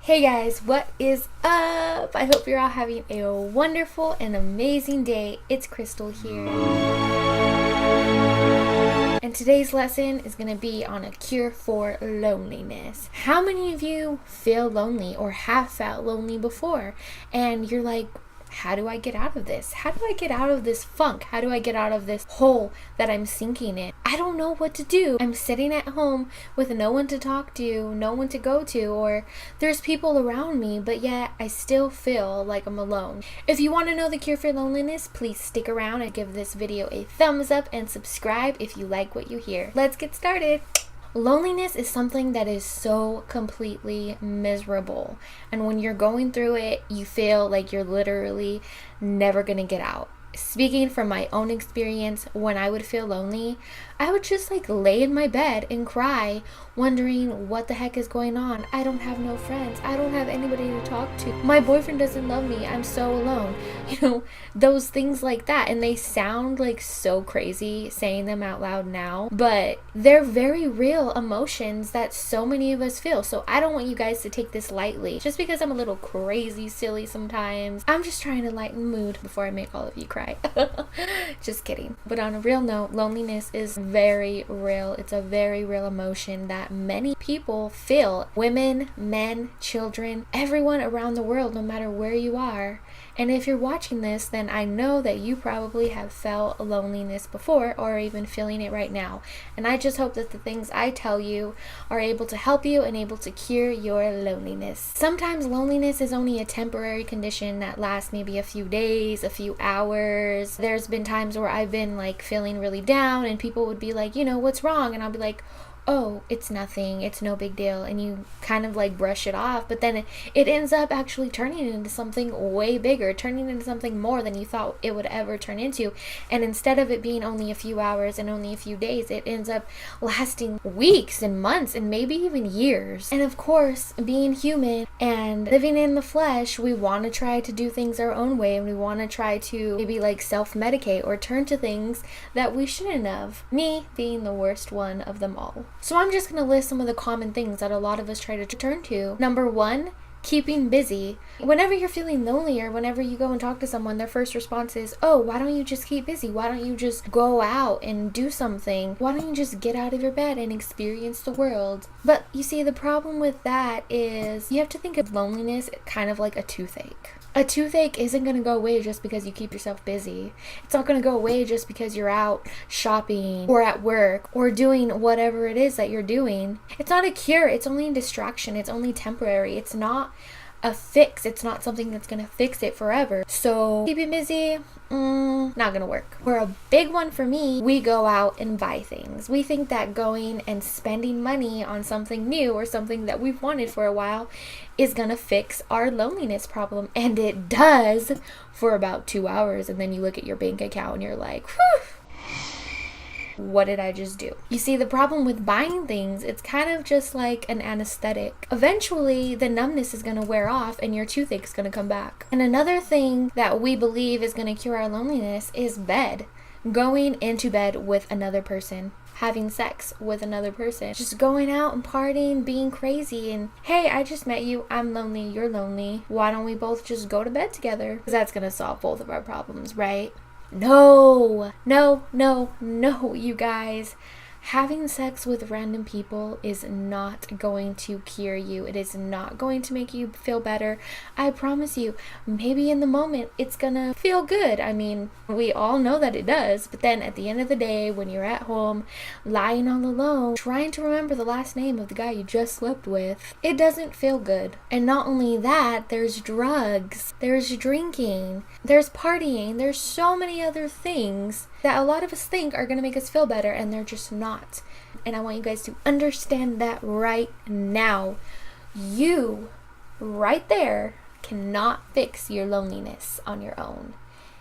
Hey guys, what is up? I hope you're all having a wonderful and amazing day. It's Crystal here. And today's lesson is going to be on a cure for loneliness. How many of you feel lonely or have felt lonely before? And you're like, how do I get out of this? How do I get out of this funk? How do I get out of this hole that I'm sinking in? I don't know what to do. I'm sitting at home with no one to talk to, no one to go to, or there's people around me, but yet I still feel like I'm alone. If you want to know the cure for loneliness, please stick around and give this video a thumbs up and subscribe if you like what you hear. Let's get started. Loneliness is something that is so completely miserable. And when you're going through it, you feel like you're literally never going to get out. Speaking from my own experience, when I would feel lonely, I would just lay in my bed and cry, wondering what the heck is going on. I don't have no friends. I don't have anybody to talk to. My boyfriend doesn't love me. I'm so alone. Those things like that. And they sound so crazy saying them out loud now, but they're very real emotions that so many of us feel. So I don't want you guys to take this lightly. Just because I'm a little crazy, silly sometimes, I'm just trying to lighten the mood before I make all of you cry. Just kidding. But on a real note, loneliness is very real. It's a very real emotion that many people feel. Women, men, children, everyone around the world, no matter where you are. And if you're watching this, then I know that you probably have felt loneliness before or even feeling it right now. And I just hope that the things I tell you are able to help you and able to cure your loneliness. Sometimes loneliness is only a temporary condition that lasts maybe a few days, a few hours. There's been times where I've been feeling really down and people would be like, what's wrong? And I'll be like, oh, it's nothing, it's no big deal, and you kind of brush it off, but then it ends up actually turning into something way bigger, turning into something more than you thought it would ever turn into. And instead of it being only a few hours and only a few days, it ends up lasting weeks and months and maybe even years. And of course, being human and living in the flesh, we want to try to do things our own way, and we want to try to maybe self-medicate or turn to things that we shouldn't have, me being the worst one of them all. So I'm just going to list some of the common things that a lot of us try to turn to. Number one, keeping busy. Whenever you're feeling lonely or whenever you go and talk to someone, their first response is, oh, why don't you just keep busy? Why don't you just go out and do something? Why don't you just get out of your bed and experience the world? But you see, the problem with that is you have to think of loneliness kind of like a toothache. A toothache isn't going to go away just because you keep yourself busy. It's not going to go away just because you're out shopping or at work or doing whatever it is that you're doing. It's not a cure. It's only a distraction. It's only temporary. It's not a fix. It's not something that's going to fix it forever. So keeping busy, not going to work. For a big one for me, we go out and buy things. We think that going and spending money on something new or something that we've wanted for a while is going to fix our loneliness problem. And it does for about 2 hours. And then you look at your bank account and you're like, whew. What did I just do? You see, the problem with buying things, it's kind of just like an anesthetic. Eventually, the numbness is going to wear off and your toothache is going to come back. And another thing that we believe is going to cure our loneliness is bed. Going into bed with another person. Having sex with another person. Just going out and partying, being crazy, and hey, I just met you, I'm lonely, you're lonely. Why don't we both just go to bed together? Because that's going to solve both of our problems, right? No, you guys. Having sex with random people is not going to cure you. It is not going to make you feel better. I promise you, maybe in the moment it's gonna feel good. I mean, we all know that it does, but then at the end of the day, when you're at home, lying all alone, trying to remember the last name of the guy you just slept with, it doesn't feel good. And not only that, there's drugs, there's drinking, there's partying, there's so many other things that a lot of us think are going to make us feel better, and they're just not. And I want you guys to understand that right now. You, right there, cannot fix your loneliness on your own.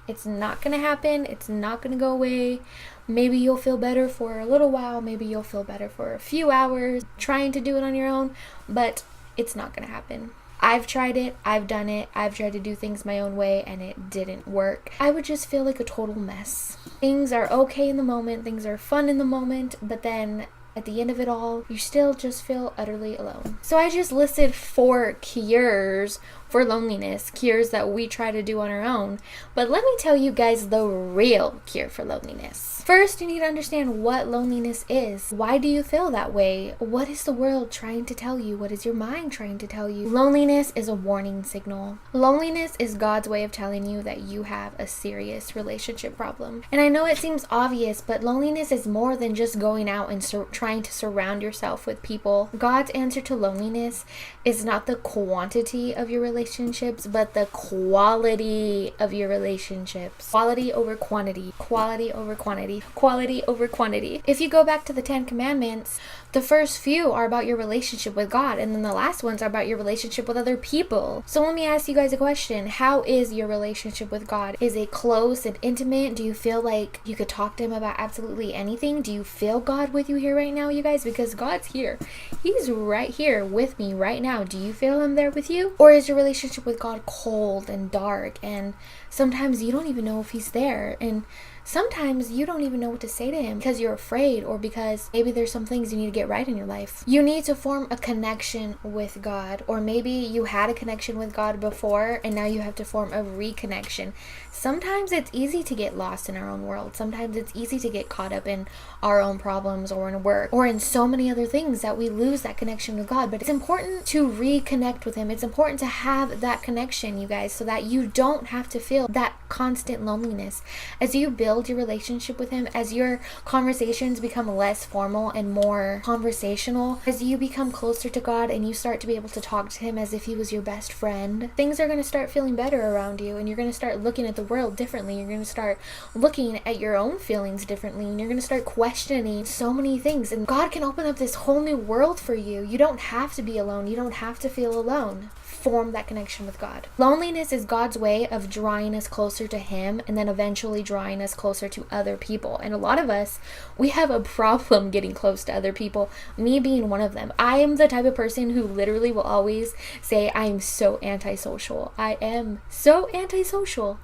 It's not going to happen. It's not going to go away. Maybe you'll feel better for a little while. Maybe you'll feel better for a few hours trying to do it on your own, but it's not going to happen. I've tried it, I've done it, I've tried to do things my own way and it didn't work. I would just feel like a total mess. Things are okay in the moment, things are fun in the moment, but then at the end of it all, you still just feel utterly alone. So I just listed 4 cures for loneliness, cures that we try to do on our own. But let me tell you guys the real cure for loneliness. First, you need to understand what loneliness is. Why do you feel that way? What is the world trying to tell you? What is your mind trying to tell you? Loneliness is a warning signal. Loneliness is God's way of telling you that you have a serious relationship problem. And I know it seems obvious, but loneliness is more than just going out and trying to surround yourself with people. God's answer to loneliness is not the quantity of your relationships, but the quality of your relationships. Quality over quantity. Quality over quantity. Quality over quantity. If you go back to the 10 Commandments, the first few are about your relationship with God, and then the last ones are about your relationship with other people. So let me ask you guys a question. How is your relationship with God? Is it close and intimate? Do you feel like you could talk to him about absolutely anything? Do you feel God with you here right now, you guys? Because God's here. He's right here with me right now. Do you feel him there with you? Or is your relationship with God cold and dark, and sometimes you don't even know if he's there, and sometimes you don't even know what to say to him because you're afraid, or because maybe there's some things you need to get right in your life. You need to form a connection with God, or maybe you had a connection with God before and now you have to form a reconnection. Sometimes it's easy to get lost in our own world. Sometimes it's easy to get caught up in our own problems or in work or in so many other things that we lose that connection with God. But it's important to reconnect with him. It's important to have that connection, you guys, so that you don't have to feel that constant loneliness. As you build your relationship with him, as your conversations become less formal and more conversational, as you become closer to God and you start to be able to talk to him as if he was your best friend, things are going to start feeling better around you, and you're going to start looking at the world differently. You're going to start looking at your own feelings differently, and you're going to start questioning so many things, and God can open up this whole new world for you. You don't have to be alone. You don't have to feel alone. Form that connection with God. Loneliness is God's way of drawing us closer to him and then eventually drawing us closer to other people. And a lot of us, we have a problem getting close to other people, me being one of them. I am the type of person who literally will always say I'm so antisocial. I am so antisocial.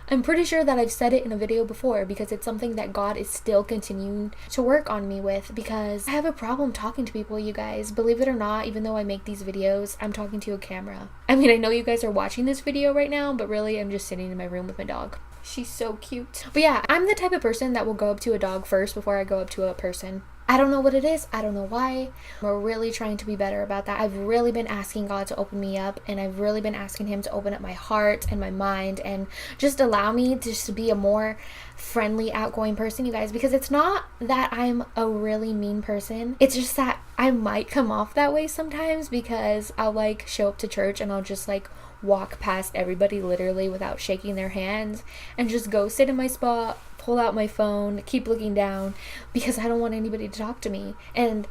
I'm pretty sure that I've said it in a video before, because it's something that God is still continuing to work on me with, because I have a problem talking to people, you guys. Believe it or not, even though I make these videos, I'm talking to a camera. I mean, I know you guys are watching this video right now, but really I'm just sitting in my room with my dog. She's so cute. But yeah, I'm the type of person that will go up to a dog first before I go up to a person. I don't know what it is. I don't know why. We're really trying to be better about that. I've really been asking God to open me up, and I've really been asking him to open up my heart and my mind and just allow me just to be a more friendly, outgoing person, you guys, because it's not that I'm a really mean person. It's just that I might come off that way sometimes, because I'll like show up to church and I'll just like walk past everybody literally without shaking their hands and just go sit in my spot, pull out my phone, keep looking down, because I don't want anybody to talk to me. And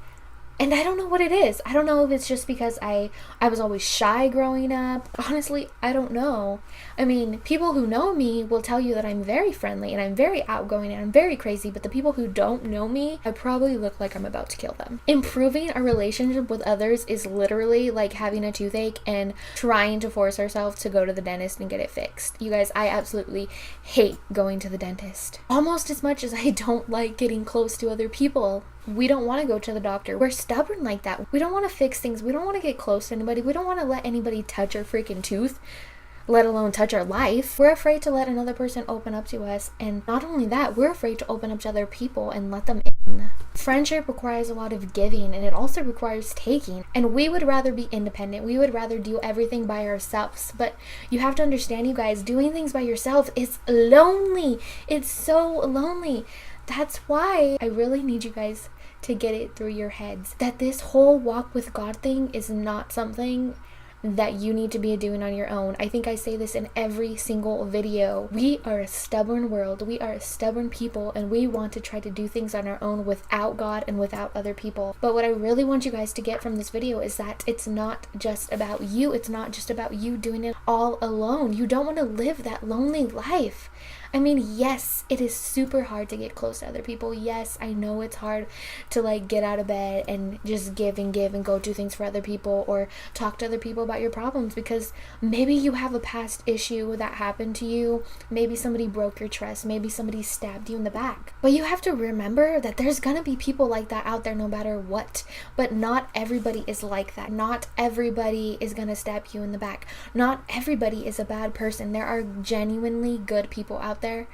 I don't know what it is. I don't know if it's just because I was always shy growing up. Honestly, I don't know. I mean, people who know me will tell you that I'm very friendly and I'm very outgoing and I'm very crazy, but the people who don't know me, I probably look like I'm about to kill them. Improving our relationship with others is literally like having a toothache and trying to force ourselves to go to the dentist and get it fixed. You guys, I absolutely hate going to the dentist. Almost as much as I don't like getting close to other people. We don't want to go to the doctor. We're stubborn like that. We don't want to fix things. We don't want to get close to anybody. We don't want to let anybody touch our freaking tooth, let alone touch our life. We're afraid to let another person open up to us. And not only that, we're afraid to open up to other people and let them in. Friendship requires a lot of giving, and it also requires taking. And we would rather be independent. We would rather do everything by ourselves. But you have to understand, you guys, doing things by yourself is lonely. It's so lonely. That's why I really need you guys to get it through your heads that this whole walk with God thing is not something that you need to be doing on your own. I think I say this in every single video. We are a stubborn world. We are a stubborn people, and we want to try to do things on our own without God and without other people. But what I really want you guys to get from this video is that it's not just about you. It's not just about you doing it all alone. You don't want to live that lonely life. I mean, yes, it is super hard to get close to other people. Yes, I know it's hard to like get out of bed and just give and give and go do things for other people or talk to other people about your problems, because maybe you have a past issue that happened to you. Maybe somebody broke your trust. Maybe somebody stabbed you in the back. But you have to remember that there's gonna be people like that out there no matter what. But not everybody is like that. Not everybody is gonna stab you in the back. Not everybody is a bad person. There are genuinely good people out there.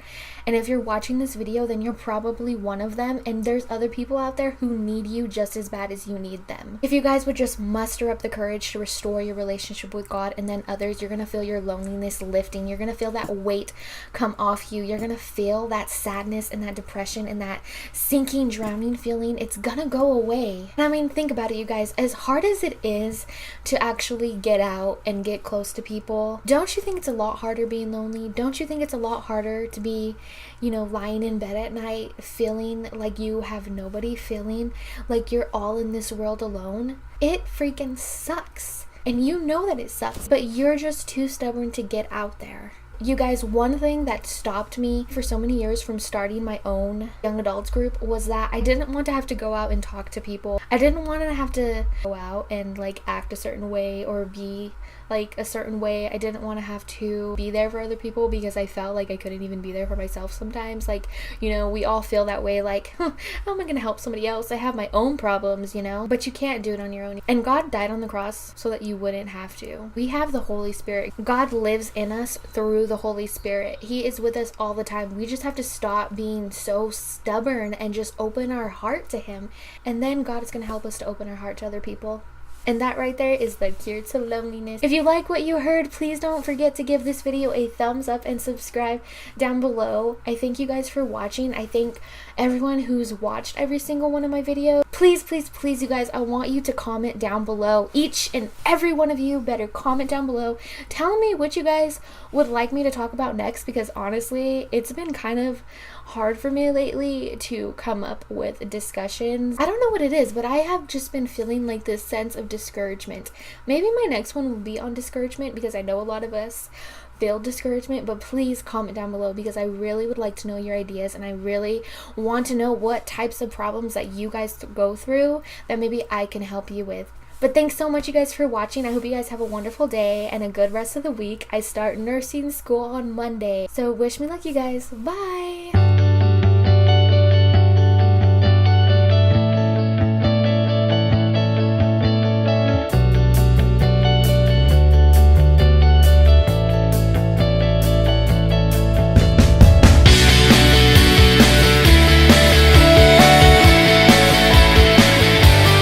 And if you're watching this video, then you're probably one of them. And there's other people out there who need you just as bad as you need them. If you guys would just muster up the courage to restore your relationship with God and then others, you're gonna feel your loneliness lifting. You're gonna feel that weight come off you. You're gonna feel that sadness and that depression and that sinking, drowning feeling. It's gonna go away. And I mean, think about it, you guys. As hard as it is to actually get out and get close to people, don't you think it's a lot harder being lonely? Don't you think it's a lot harder to be, lying in bed at night feeling like you have nobody, feeling like you're all in this world alone? It freaking sucks. And you know that it sucks, but you're just too stubborn to get out there. You guys, one thing that stopped me for so many years from starting my own young adults group was that I didn't want to have to go out and talk to people. I didn't want to have to go out and like act a certain way or be like a certain way. I didn't want to have to be there for other people because I felt like I couldn't even be there for myself sometimes. Like, we all feel that way, like, how am I going to help somebody else? I have my own problems, but you can't do it on your own. And God died on the cross so that you wouldn't have to. We have the Holy Spirit. God lives in us through the Holy Spirit. He is with us all the time. We just have to stop being so stubborn and just open our heart to Him. And then God is going to help us to open our heart to other people. And that right there is the cure to loneliness. If you like what you heard, please don't forget to give this video a thumbs up and subscribe down below. I thank you guys for watching. I thank everyone who's watched every single one of my videos. Please, please, please, you guys, I want you to comment down below. Each and every one of you better comment down below. Tell me what you guys would like me to talk about next, because honestly, it's been kind of hard for me lately to come up with discussions. I don't know what it is, but I have just been feeling like this sense of discouragement. Maybe my next one will be on discouragement, because I know a lot of us feel discouragement. But please comment down below, because I really would like to know your ideas, and I really want to know what types of problems that you guys go through that maybe I can help you with. But thanks so much, you guys, for watching. I hope you guys have a wonderful day and a good rest of the week. I start nursing school on Monday, so wish me luck, you guys. Bye.